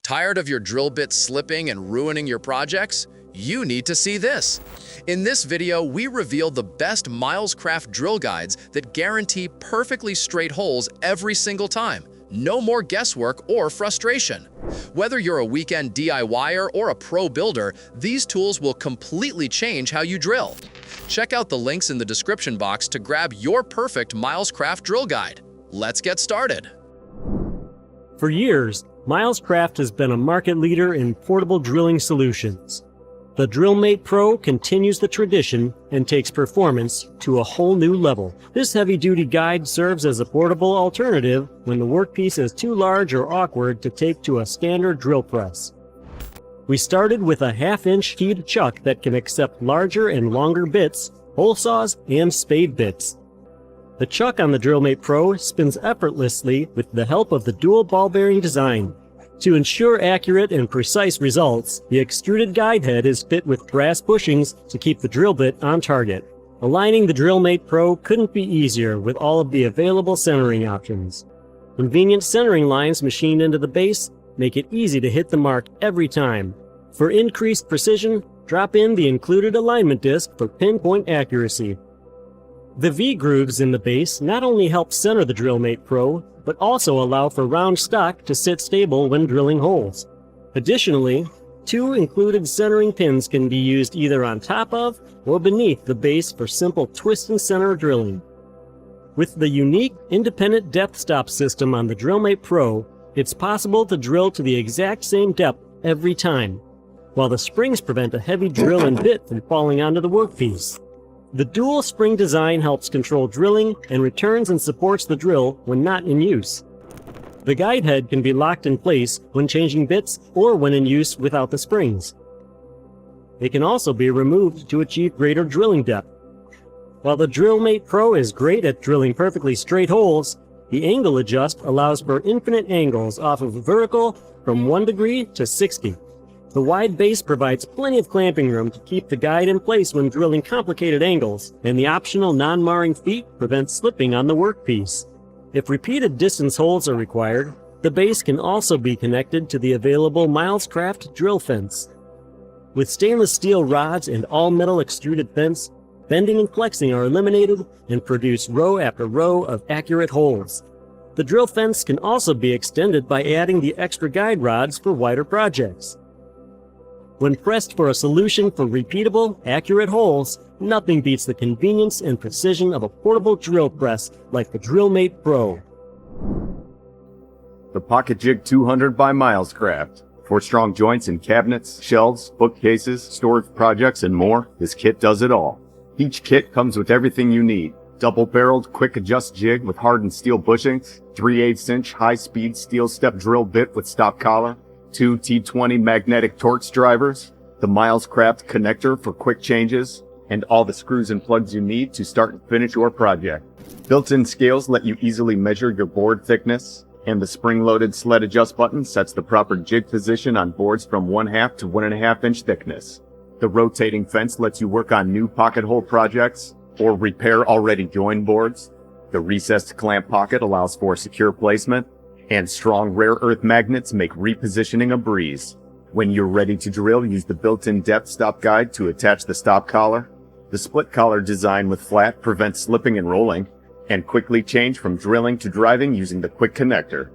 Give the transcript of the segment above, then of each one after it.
Tired of your drill bit slipping and ruining your projects? You need to see this. In this video, we reveal the best Milescraft drill guides that guarantee perfectly straight holes every single time. No more guesswork or frustration. Whether you're a weekend DIYer or a pro builder, these tools will completely change how you drill. Check out the links in the description box to grab your perfect Milescraft drill guide. Let's get started. For years, Milescraft has been a market leader in portable drilling solutions. The DrillMate Pro continues the tradition and takes performance to a whole new level. This heavy-duty guide serves as a portable alternative when the workpiece is too large or awkward to take to a standard drill press. We started with a 1/2-inch keyed chuck that can accept larger and longer bits, hole saws, and spade bits. The chuck on the DrillMate Pro spins effortlessly with the help of the dual ball bearing design. To ensure accurate and precise results, the extruded guide head is fit with brass bushings to keep the drill bit on target. Aligning the DrillMate Pro couldn't be easier with all of the available centering options. Convenient centering lines machined into the base make it easy to hit the mark every time. For increased precision, drop in the included alignment disc for pinpoint accuracy. The V-grooves in the base not only help center the DrillMate Pro, but also allow for round stock to sit stable when drilling holes. Additionally, 2 included centering pins can be used either on top of or beneath the base for simple twist and center drilling. With the unique independent depth stop system on the DrillMate Pro, it's possible to drill to the exact same depth every time, while the springs prevent a heavy drill and bit from falling onto the workpiece. The dual spring design helps control drilling and returns and supports the drill when not in use. The guide head can be locked in place when changing bits or when in use without the springs. It can also be removed to achieve greater drilling depth. While the DrillMate Pro is great at drilling perfectly straight holes, the angle adjust allows for infinite angles off of vertical from 1 degree to 60. The wide base provides plenty of clamping room to keep the guide in place when drilling complicated angles, and the optional non-marring feet prevent slipping on the workpiece. If repeated distance holes are required, the base can also be connected to the available Milescraft drill fence. With stainless steel rods and all-metal extruded fence, bending and flexing are eliminated and produce row after row of accurate holes. The drill fence can also be extended by adding the extra guide rods for wider projects. When pressed for a solution for repeatable, accurate holes, nothing beats the convenience and precision of a portable drill press like the DrillMate Pro. The Pocket Jig 200 by Milescraft. For strong joints in cabinets, shelves, bookcases, storage projects, and more, this kit does it all. Each kit comes with everything you need. Double-barreled quick adjust jig with hardened steel bushings, 3/8-inch high-speed steel step drill bit with stop collar, 2 T20 magnetic Torx drivers, the Milescraft connector for quick changes, and all the screws and plugs you need to start and finish your project. Built-in scales let you easily measure your board thickness, and the spring-loaded sled adjust button sets the proper jig position on boards from 1/2 to 1.5-inch thickness. The rotating fence lets you work on new pocket hole projects or repair already joined boards. The recessed clamp pocket allows for secure placement, and strong rare earth magnets make repositioning a breeze. When you're ready to drill, use the built-in depth stop guide to attach the stop collar. The split collar design with flat prevents slipping and rolling, and quickly change from drilling to driving using the quick connector.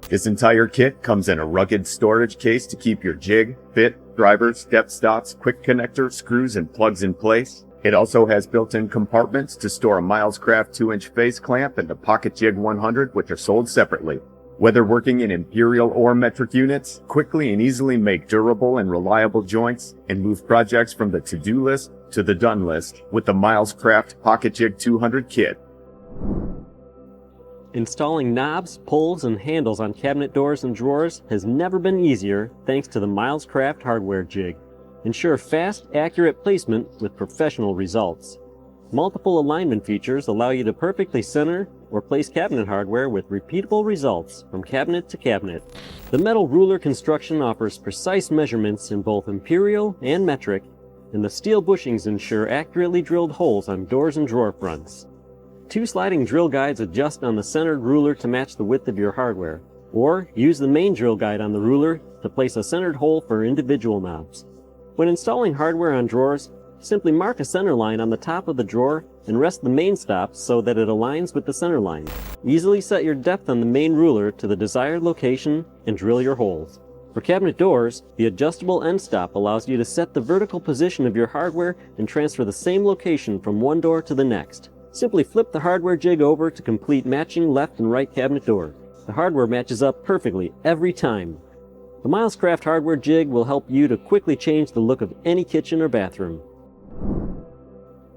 This entire kit comes in a rugged storage case to keep your jig, bit, drivers, depth stops, quick connector, screws, and plugs in place. It also has built-in compartments to store a Milescraft 2-inch face clamp and a Pocket Jig 100, which are sold separately. Whether working in imperial or metric units, quickly and easily make durable and reliable joints and move projects from the to-do list to the done list with the Milescraft Pocket Jig 200 kit. Installing knobs, pulls, and handles on cabinet doors and drawers has never been easier thanks to the Milescraft hardware jig. Ensure fast, accurate placement with professional results. Multiple alignment features allow you to perfectly center or place cabinet hardware with repeatable results from cabinet to cabinet. The metal ruler construction offers precise measurements in both imperial and metric, and the steel bushings ensure accurately drilled holes on doors and drawer fronts. 2 sliding drill guides adjust on the centered ruler to match the width of your hardware, or use the main drill guide on the ruler to place a centered hole for individual knobs. When installing hardware on drawers, simply mark a center line on the top of the drawer and rest the main stop so that it aligns with the center line. Easily set your depth on the main ruler to the desired location and drill your holes. For cabinet doors, the adjustable end stop allows you to set the vertical position of your hardware and transfer the same location from one door to the next. Simply flip the hardware jig over to complete matching left and right cabinet door. The hardware matches up perfectly every time. The Milescraft hardware jig will help you to quickly change the look of any kitchen or bathroom.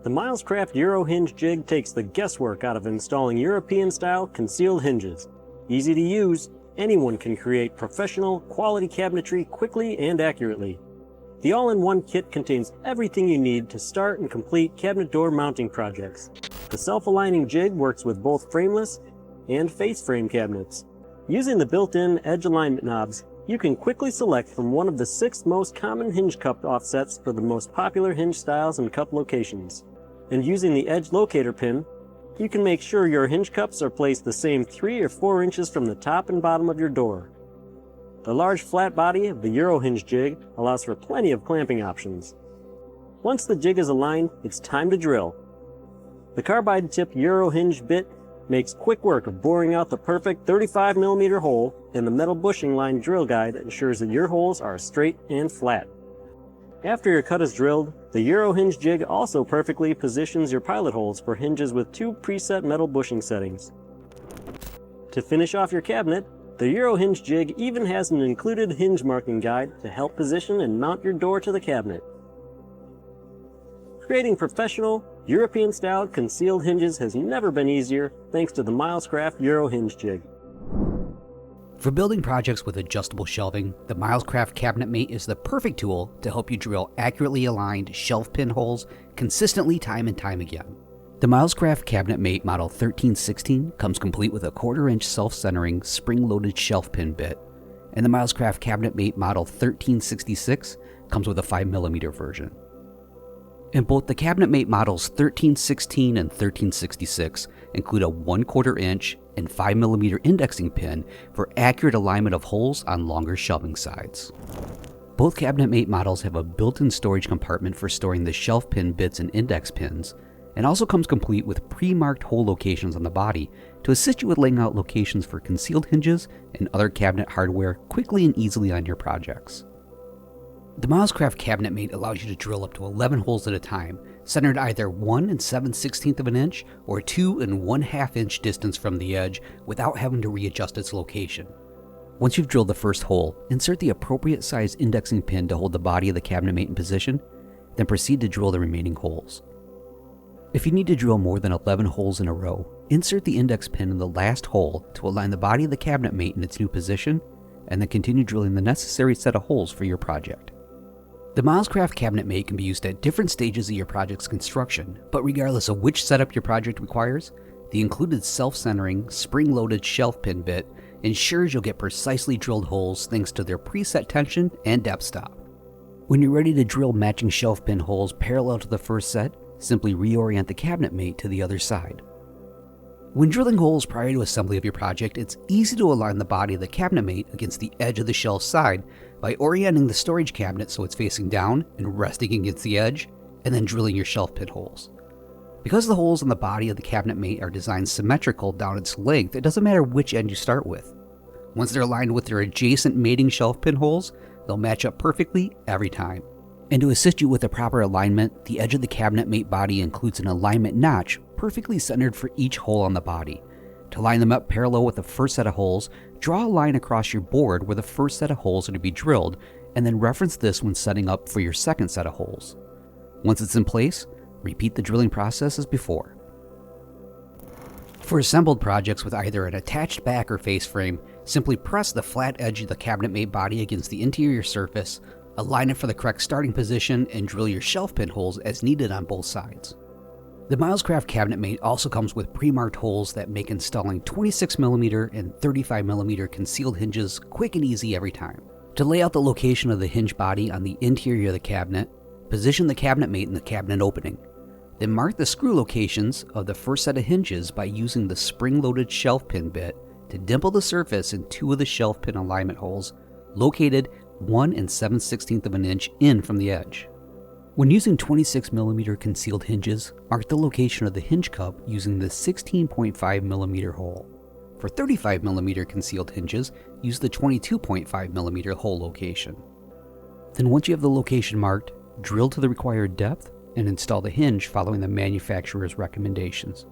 The Milescraft Euro Hinge jig takes the guesswork out of installing European-style concealed hinges. Easy to use, anyone can create professional, quality cabinetry quickly and accurately. The all-in-one kit contains everything you need to start and complete cabinet door mounting projects. The self-aligning jig works with both frameless and face frame cabinets. Using the built-in edge alignment knobs, you can quickly select from one of the 6 most common hinge cup offsets for the most popular hinge styles and cup locations. And using the edge locator pin, you can make sure your hinge cups are placed the same 3 or 4 inches from the top and bottom of your door. The large flat body of the Euro Hinge jig allows for plenty of clamping options. Once the jig is aligned, it's time to drill. The carbide tip Euro Hinge bit makes quick work of boring out the perfect 35mm hole, and the metal bushing line drill guide ensures that your holes are straight and flat. After your cut is drilled, the Euro Hinge jig also perfectly positions your pilot holes for hinges with 2 preset metal bushing settings. To finish off your cabinet, the Euro Hinge jig even has an included hinge marking guide to help position and mount your door to the cabinet. Creating professional, European-style concealed hinges has never been easier thanks to the Milescraft Euro Hinge jig. For building projects with adjustable shelving, the Milescraft Cabinet Mate is the perfect tool to help you drill accurately aligned shelf pin holes consistently time and time again. The Milescraft Cabinet Mate Model 1316 comes complete with a 1/4-inch self-centering spring-loaded shelf pin bit, and the Milescraft Cabinet Mate Model 1366 comes with a 5mm version. And both the Cabinet Mate models 1316 and 1366 include a 1/4-inch and 5mm indexing pin for accurate alignment of holes on longer shelving sides. Both Cabinet Mate models have a built-in storage compartment for storing the shelf pin bits and index pins, and also comes complete with pre-marked hole locations on the body to assist you with laying out locations for concealed hinges and other cabinet hardware quickly and easily on your projects. The Milescraft Cabinet Mate allows you to drill up to 11 holes at a time, centered either 1 7/16 of an inch or 2 1/2 inch distance from the edge without having to readjust its location. Once you've drilled the first hole, insert the appropriate size indexing pin to hold the body of the Cabinet Mate in position, then proceed to drill the remaining holes. If you need to drill more than 11 holes in a row, insert the index pin in the last hole to align the body of the Cabinet Mate in its new position, and then continue drilling the necessary set of holes for your project. The Milescraft Cabinet Mate can be used at different stages of your project's construction, but regardless of which setup your project requires, the included self-centering, spring-loaded shelf pin bit ensures you'll get precisely drilled holes thanks to their preset tension and depth stop. When you're ready to drill matching shelf pin holes parallel to the first set, simply reorient the Cabinet Mate to the other side. When drilling holes prior to assembly of your project, it's easy to align the body of the Cabinet Mate against the edge of the shelf side by orienting the storage cabinet so it's facing down and resting against the edge, and then drilling your shelf pin holes. Because the holes on the body of the Cabinet Mate are designed symmetrical down its length, it doesn't matter which end you start with. Once they're aligned with their adjacent mating shelf pin holes, they'll match up perfectly every time. And to assist you with the proper alignment, the edge of the Cabinet Mate body includes an alignment notch perfectly centered for each hole on the body. To line them up parallel with the first set of holes, draw a line across your board where the first set of holes are to be drilled, and then reference this when setting up for your second set of holes. Once it's in place, repeat the drilling process as before. For assembled projects with either an attached back or face frame, simply press the flat edge of the Cabinet Mate body against the interior surface, align it for the correct starting position, and drill your shelf pin holes as needed on both sides. The Milescraft Cabinet Mate also comes with pre-marked holes that make installing 26mm and 35mm concealed hinges quick and easy every time. To lay out the location of the hinge body on the interior of the cabinet, position the Cabinet Mate in the cabinet opening. Then mark the screw locations of the first set of hinges by using the spring-loaded shelf pin bit to dimple the surface in 2 of the shelf pin alignment holes, located 1 7/16 of an inch in from the edge. When using 26mm concealed hinges, mark the location of the hinge cup using the 16.5mm hole. For 35mm concealed hinges, use the 22.5mm hole location. Then once you have the location marked, drill to the required depth and install the hinge following the manufacturer's recommendations.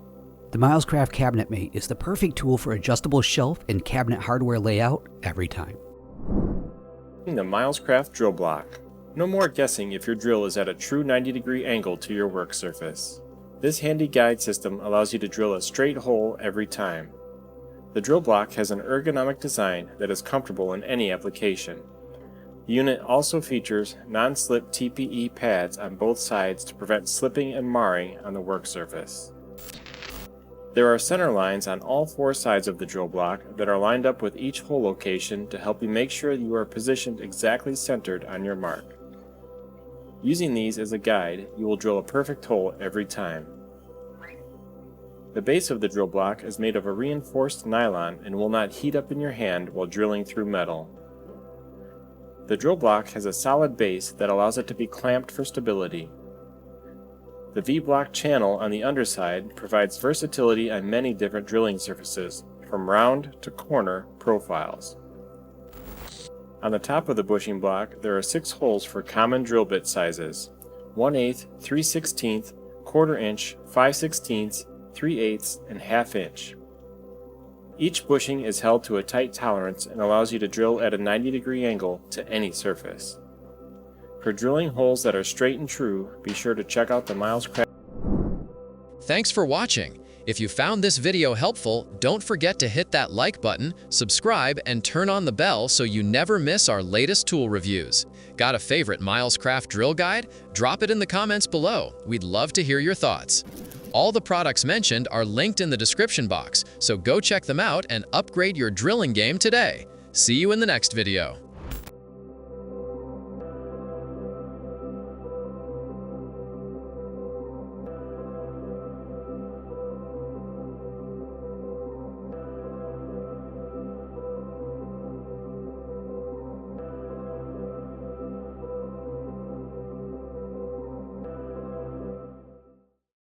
The Milescraft Cabinet Mate is the perfect tool for adjustable shelf and cabinet hardware layout every time. The Milescraft drill block. No more guessing if your drill is at a true 90-degree angle to your work surface. This handy guide system allows you to drill a straight hole every time. The drill block has an ergonomic design that is comfortable in any application. The unit also features non-slip TPE pads on both sides to prevent slipping and marring on the work surface. There are center lines on all 4 sides of the drill block that are lined up with each hole location to help you make sure you are positioned exactly centered on your mark. Using these as a guide, you will drill a perfect hole every time. The base of the drill block is made of a reinforced nylon and will not heat up in your hand while drilling through metal. The drill block has a solid base that allows it to be clamped for stability. The V-block channel on the underside provides versatility on many different drilling surfaces, from round to corner profiles. On the top of the bushing block, there are 6 holes for common drill bit sizes: 1/8, 3/16, 1/4 inch, 5/16, 3/8, and 1/2 inch. Each bushing is held to a tight tolerance and allows you to drill at a 90-degree angle to any surface. For drilling holes that are straight and true, be sure to check out the Milescraft. Thanks for watching. If you found this video helpful, don't forget to hit that like button, subscribe, and turn on the bell so you never miss our latest tool reviews. Got a favorite Milescraft drill guide? Drop it in the comments below. We'd love to hear your thoughts. All the products mentioned are linked in the description box, so go check them out and upgrade your drilling game today. See you in the next video.